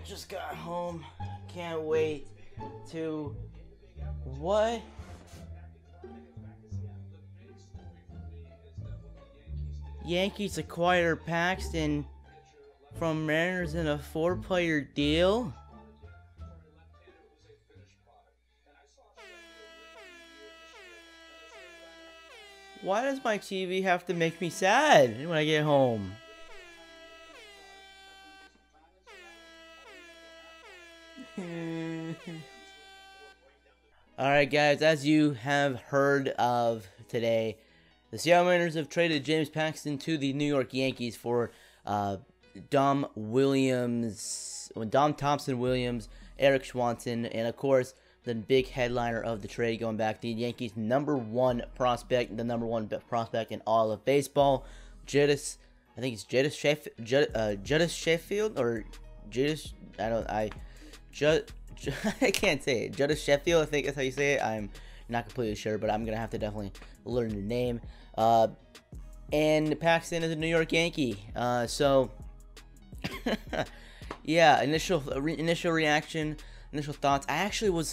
just got home. Can't wait to... What? Yankees acquire Paxton from Mariners in a 4-player deal? Why does my TV have to make me sad when I get home? Alright guys, as you have heard of today, the Seattle Mariners have traded James Paxton to the New York Yankees for Dom Thompson Williams, Eric Swanson, and of course the big headliner of the trade going back, the Yankees' #1 prospect, the #1 prospect in all of baseball, Judis, I think it's Judis Sheffield, or Judis, I can't say it. Judis Sheffield, I think that's how you say it. I'm not completely sure, but I'm going to have to definitely learn the name. And Paxton is a New York Yankee. So, yeah, initial reaction, initial thoughts.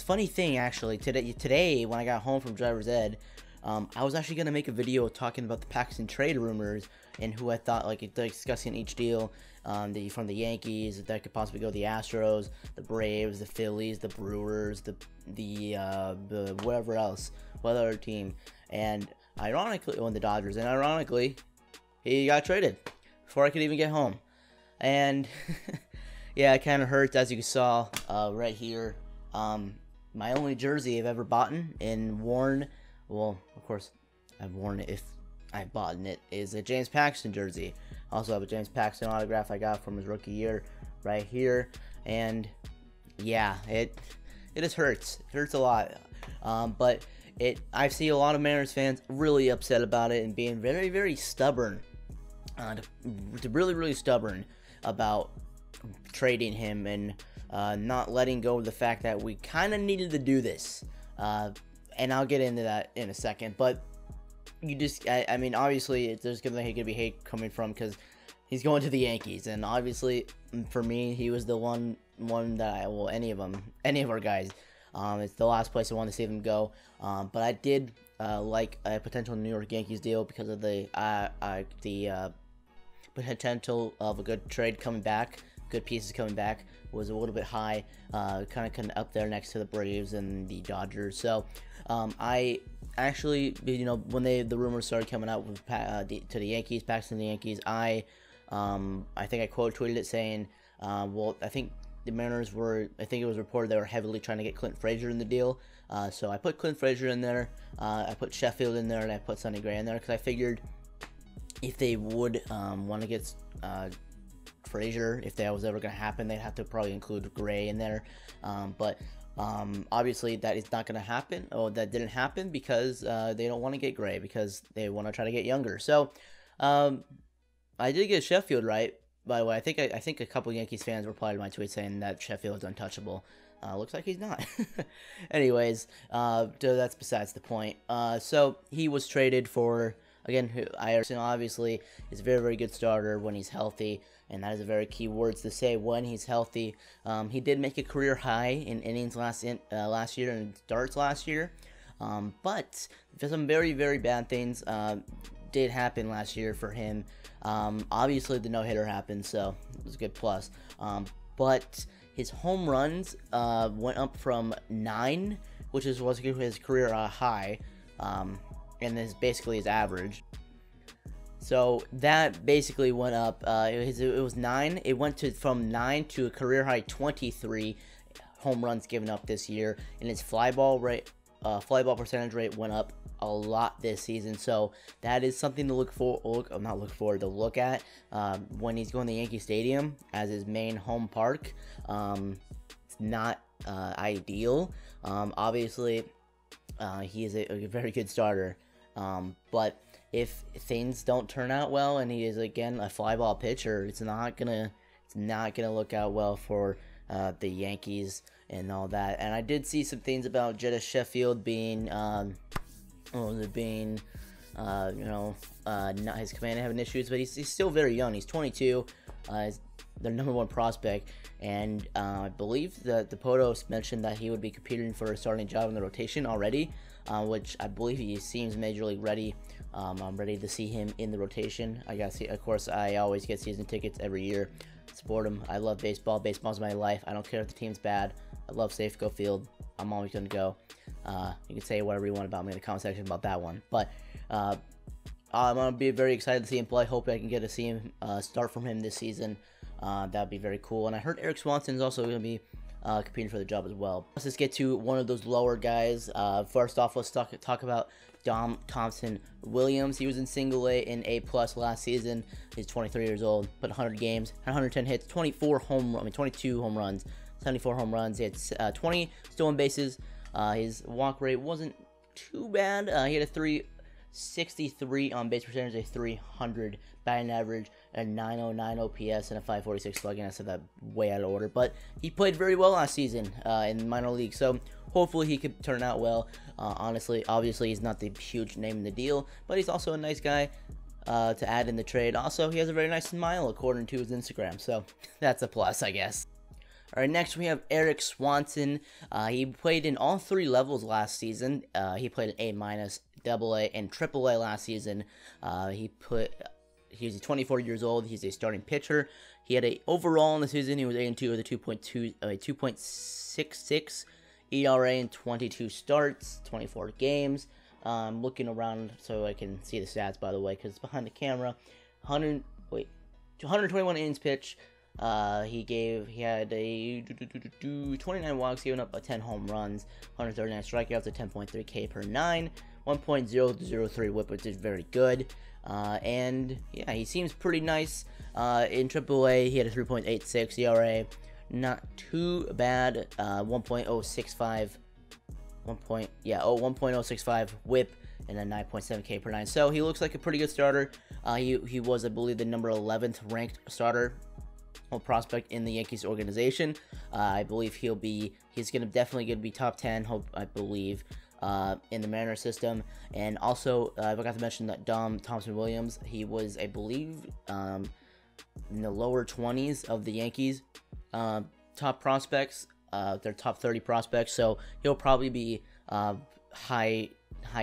Funny thing, today when I got home from driver's ed, I was actually going to make a video talking about the Paxton trade rumors and who I thought, like, discussing each deal from the Yankees that could possibly go, the Astros, the Braves, the Phillies, the Brewers, the whatever else, what other team, and ironically, the Dodgers, and ironically, he got traded before I could even get home, and yeah, it kind of hurts, as you saw right here. My only jersey I've ever bought and worn, well, of course, I've worn it if I've bought it, is a James Paxton jersey. I also have a James Paxton autograph I got from his rookie year right here, and yeah, it just hurts. It hurts a lot, but I see a lot of Mariners fans really upset about it and being very, very stubborn, really stubborn about trading him and not letting go of the fact that we kind of needed to do this, and I'll get into that in a second. But you just, I mean, obviously there's gonna be hate coming from, because he's going to the Yankees, and obviously for me he was the one that any of our guys, it's the last place I want to see them go, but I did like a potential New York Yankees deal because of the potential of a good trade coming back, good pieces coming back was a little bit high, kind of up there next to the Braves and the Dodgers. So I actually, you know, when the rumors started coming out with to the Yankees, Paxton to the Yankees, I think I quote tweeted it saying, well, I think the Mariners were, I think it was reported they were heavily trying to get Clint Frazier in the deal, so I put Clint Frazier in there, I put Sheffield in there, and I put Sonny Gray in there, because I figured if they would want to get Frazier, if that was ever going to happen, they'd have to probably include Gray in there, but obviously that is not going to happen. Oh, that didn't happen because they don't want to get Gray, because they want to try to get younger. So I did get Sheffield right, by the way. I think a couple Yankees fans replied to my tweet saying that Sheffield is untouchable. Looks like he's not. Anyways, that's besides the point. So he was traded for, again, obviously is a very, very good starter when he's healthy, and that is a very key words to say, when he's healthy. He did make a career high in innings last year and starts last year, but some very, very bad things did happen last year for him. Obviously the no-hitter happened, so it was a good plus, but his home runs went up from 9, which was his career high, and is basically his average. So that basically went up. It was 9. It went from 9 to a career high 23 home runs given up this year, and his fly ball percentage rate went up a lot this season. So that is something to look at when he's going to Yankee Stadium as his main home park. It's not ideal. Obviously, he is a very good starter, but if things don't turn out well and he is again a fly ball pitcher, it's not gonna look out well for the Yankees and all that. And I did see some things about Jetta Sheffield being Not his command having issues, but he's still very young. He's 22. He's their #1 prospect, and I believe that the Potos mentioned that he would be competing for a starting job in the rotation already, which I believe he seems major league ready. I'm ready to see him in the rotation. I gotta see. Of course, I always get season tickets every year. Support him. I love baseball. Baseball's my life. I don't care if the team's bad. I love Safeco Field. I'm always gonna go. You can say whatever you want about me in the comment section about that one, but I'm gonna be very excited to see him play. Hope I can get to see him start from him this season. That'd be very cool. And I heard Eric Swanson is also gonna be competing for the job as well. Let's just get to one of those lower guys. First off, let's talk about Dom Thompson Williams. He was in single A and A+ last season. He's 23 years old, put 100 games, 110 hits, 22 home runs, 74 home runs. He had 20 stolen bases. His walk rate wasn't too bad. He had a 363 on base percentage, a 300 batting average, a 909 OPS, and a 546 slugging. I said that way out of order, but he played very well last season in minor league, so hopefully he could turn out well. Obviously, he's not the huge name in the deal, but he's also a nice guy to add in the trade. Also, he has a very nice smile according to his Instagram, so that's a plus, I guess. Alright, next we have Eric Swanson. He played in all 3 levels last season. He played in A-, AA, and AAA last season. He's 24 years old. He's a starting pitcher. He had overall in the season, he was 8-2 with a 2.66 ERA in 22 starts, 24 games. Looking around so I can see the stats, by the way, because it's behind the camera. 221 innings pitched. He had a 29 walks, given up 10 home runs, 139 strikeouts, a 10.3 K per 9, 1.003 whip, which is very good. And yeah, he seems pretty nice. In AAA, he had a 3.86 ERA, not too bad. 1.065 whip, and a 9.7 K per 9. So he looks like a pretty good starter. He was, I believe, the number 11th ranked starter prospect in the Yankees organization. I believe he's definitely gonna be top 10. I believe in the Mariners system. And also, I forgot to mention that Dom Thompson Williams. He was, I believe, in the lower 20s of the Yankees top prospects. Their top 30 prospects. So he'll probably be high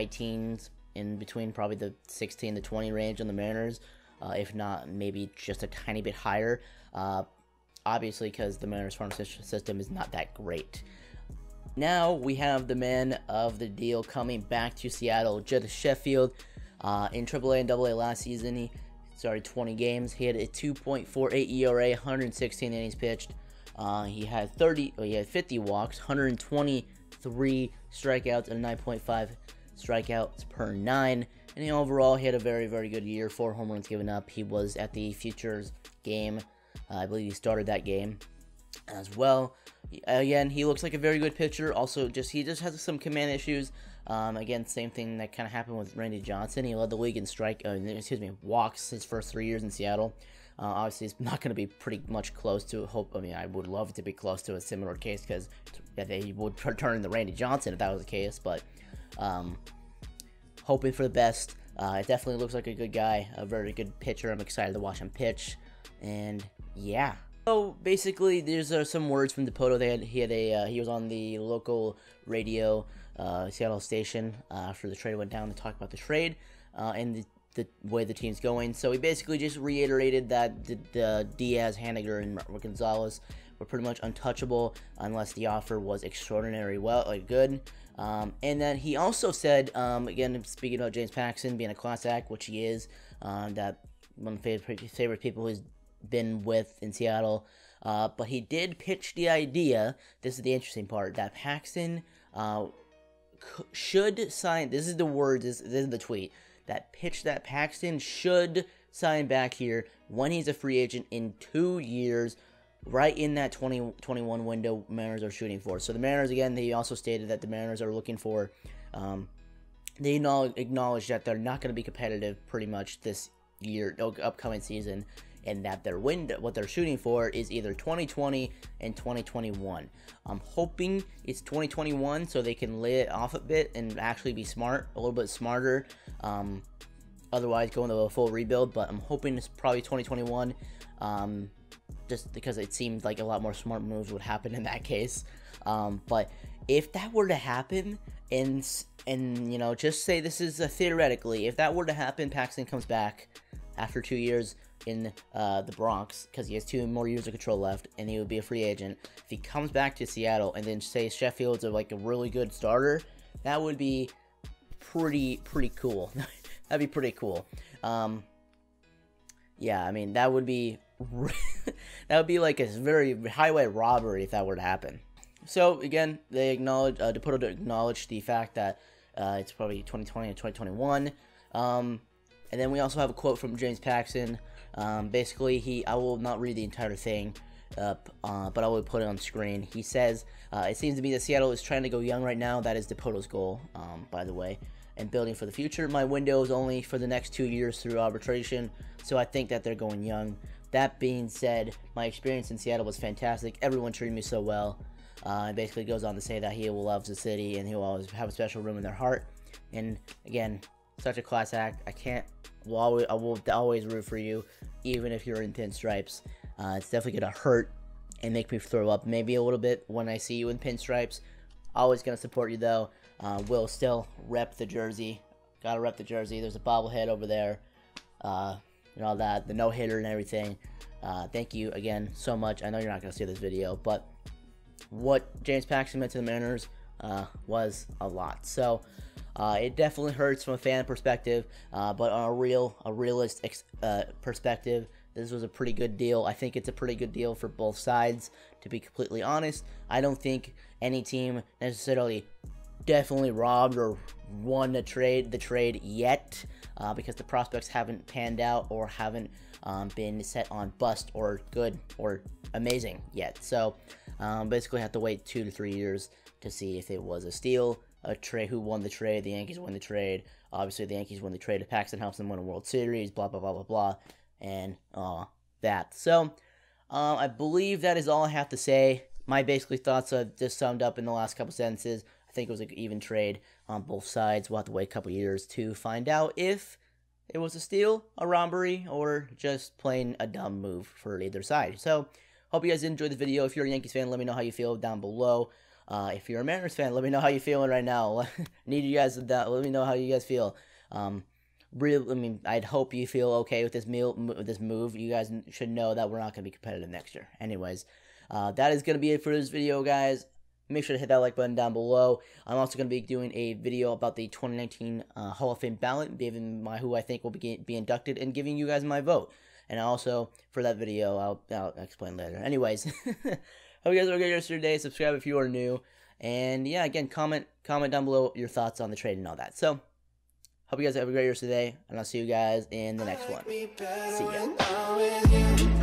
teens, in between probably the 16 to 20 range on the Mariners. If not, maybe just a tiny bit higher. Obviously, because the Mariners farm system is not that great. Now we have the man of the deal coming back to Seattle, Jed Sheffield. In AAA and AA last season, he started 20 games. He had a 2.48 ERA, 116 innings pitched. He had 50 walks, 123 strikeouts, and 9.5 strikeouts per 9. And overall, he had a very, very good year. 4 home runs given up. He was at the Futures game. I believe he started that game as well. Again, he looks like a very good pitcher. Also, he just has some command issues. Again, same thing that kind of happened with Randy Johnson. He led the league in walks his first 3 years in Seattle. Obviously, it's not going to be pretty much close to I would love it to be close to a similar case, because he would return the Randy Johnson if that was the case. But hoping for the best. It definitely looks like a good guy, a very good pitcher. I'm excited to watch him pitch. And yeah. So basically, there's some words from Dipoto. He was on the local radio Seattle station after the trade went down to talk about the trade and the way the team's going. So he basically just reiterated that the Diaz, Haniger, and Gonzalez were pretty much untouchable unless the offer was extraordinary good. And then he also said, again, speaking about James Paxton being a class act, which he is, that one of the favorite people he's been with in Seattle, but he did pitch the idea, this is the interesting part, that Paxton should sign, this is the words, this is the tweet, that Paxton should sign back here when he's a free agent in 2 years, right in that 2021 window Mariners are shooting for. So the Mariners, again, they also stated that the Mariners are looking for, they acknowledge that they're not going to be competitive pretty much this year, upcoming season, and that their window, what they're shooting for, is either 2020 and 2021. I'm hoping it's 2021 so they can lay it off a bit and actually be smart, a little bit smarter. Otherwise, go into a full rebuild. But I'm hoping it's probably 2021, just because it seems like a lot more smart moves would happen in that case. But if that were to happen, and you know, just say this is theoretically, if that were to happen, Paxton comes back after 2 years in the Bronx, because he has 2 more years of control left, and he would be a free agent. If he comes back to Seattle, and then say Sheffield's like a really good starter, that would be pretty cool. That'd be pretty cool. Yeah, I mean, that would be that would be like a very highway robbery if that were to happen. So again, they acknowledge, Dipoto acknowledged the fact that it's probably 2020 and 2021. And then we also have a quote from James Paxton. Basically, I will not read the entire thing, but I will put it on screen. He says, it seems to me that Seattle is trying to go young right now. That is Dipoto's goal, by the way, and building for the future. My window is only for the next 2 years through arbitration, so I think that they're going young. That being said, my experience in Seattle was fantastic. Everyone treated me so well. It basically goes on to say that he loves the city and he will always have a special room in their heart. And again, such a class act. I will always root for you, even if you're in pinstripes. It's definitely gonna hurt and make me throw up maybe a little bit when I see you in pinstripes. Always gonna support you though. Will still rep the jersey. Gotta rep the jersey. There's a bobblehead over there. And all that, the no-hitter and everything. Thank you again so much. I know you're not gonna see this video, but what James Paxton meant to the Mariners was a lot. So it definitely hurts from a fan perspective, but on a realistic perspective, this was a pretty good deal. I think it's a pretty good deal for both sides, to be completely honest. I don't think any team necessarily definitely robbed or won the trade yet, because the prospects haven't panned out or haven't been set on bust or good or amazing yet. So basically have to wait 2 to 3 years to see if it was a steal, a trade, who won the trade. The Yankees won the trade. Obviously the Yankees won the trade. If Paxton helps them win a World Series, blah blah blah blah blah, and that. So I believe that is all I have to say. My basically thoughts are just summed up in the last couple sentences. I think it was an even trade on both sides. We'll have to wait a couple years to find out if it was a steal, a robbery, or just plain a dumb move for either side. So, hope you guys enjoyed the video. If you're a Yankees fan, let me know how you feel down below. If you're a Mariners fan, let me know how you're feeling right now. Need you guys to let me know how you guys feel. Really, I mean, I'd hope you feel okay with this move. You guys should know that we're not going to be competitive next year. Anyways, that is going to be it for this video, guys. Make sure to hit that like button down below. I'm also going to be doing a video about the 2019 Hall of Fame ballot, giving who I think will be inducted, and giving you guys my vote. And also, for that video, I'll explain later. Anyways, hope you guys have a good rest of your day. Subscribe if you are new. And yeah, again, comment down below your thoughts on the trade and all that. So, hope you guys have a great rest of the day, and I'll see you guys in the next one. See ya.